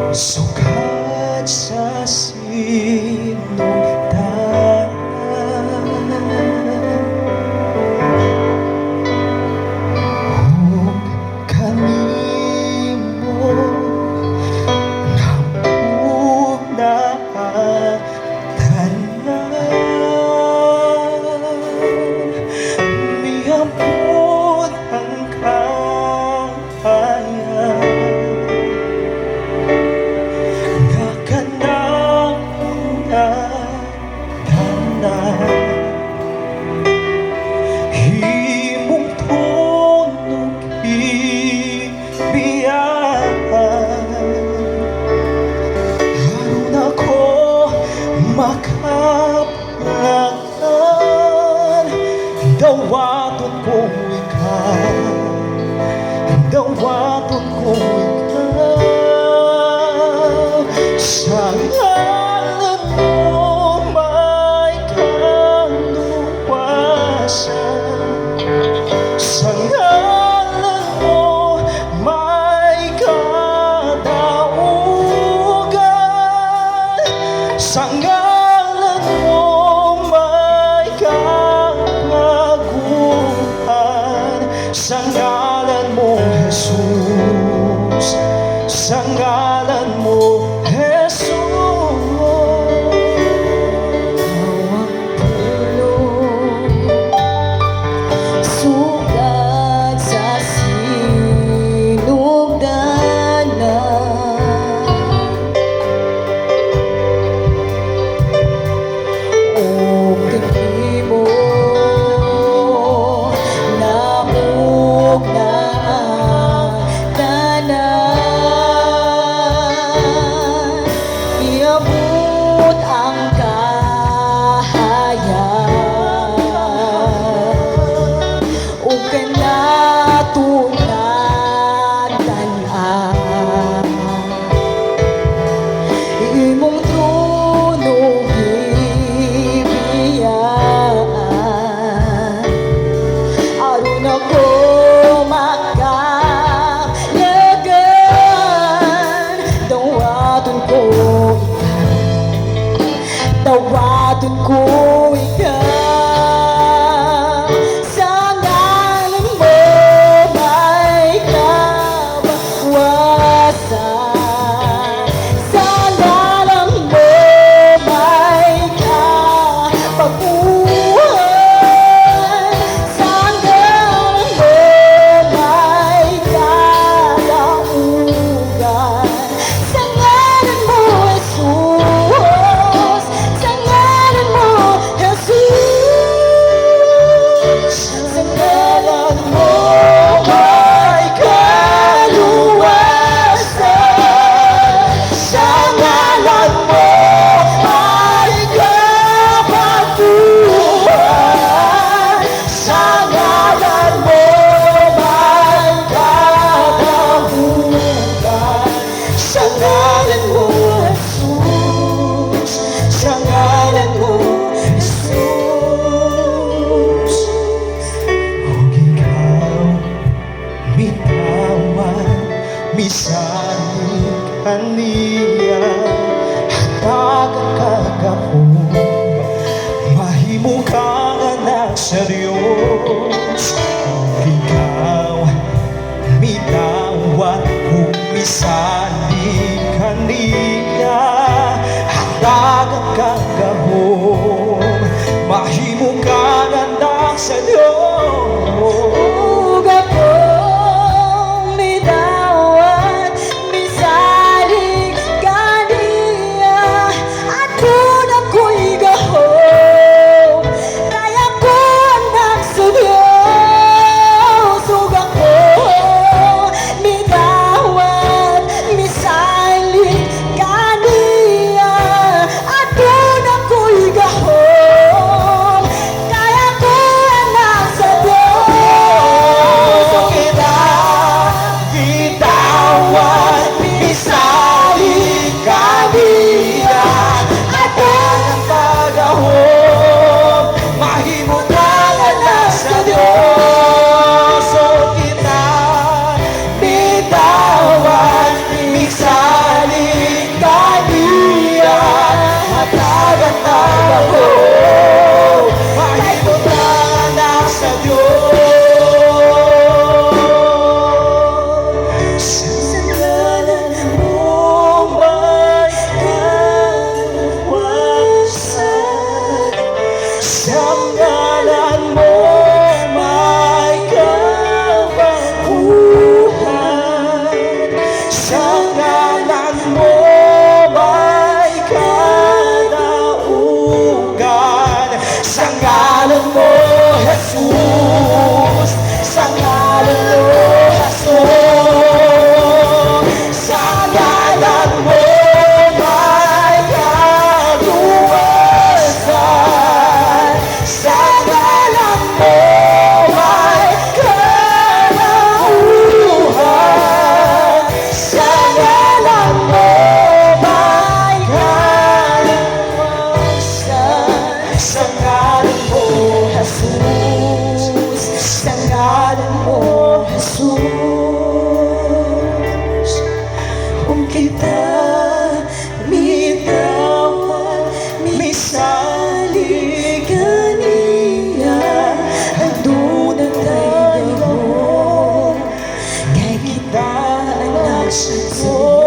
Sukat sa sinugdan, kung kanimo naunaan miabot ang kahayan nga kanang unadanan. Himong tunog ibiyahan aron ako makapalangan. Dawaton ko ikaw, dawaton ko ikaw. Sa ngalan mo may kaluwasan, sa ngalan mo may kadaugan, sa ngalan mo may kapaguhan, sa ngalan mo Jesus, sa ngalan mo Jesus. Sugat sa sinugdanan, o kanimo naugnanan, iabot ang kahayan o kanatunan. Imong trono gibiyan aron ako makalagan. Dawaton ko ikaw, sa ngalan mo may kabawasan, sa ngalan mo may kapaguhan, sa ngalan mo may kadaugan, sa ngalan mo Jesus, sa ngalan mo Jesus, sa ngalan mo may kaluwasan, sa ngalan mo may kapaguhan, sa ngalan mo may kadaugan, sa ngalan mo Jesus, sa ngalan mo Jesus. Og ikaw mitawag misanig kaniya hatagan kagahom mahimo kang anak sa Diyos. Og ikaw mitawag kung misanig kaniya hatagan kagahom mahimo kang anak sa Diyos. Ug akong midawat, misalig kaniya, atun ako'y gahom, kaya ko anak sa Diyos. Ug akong midawat, misalig mo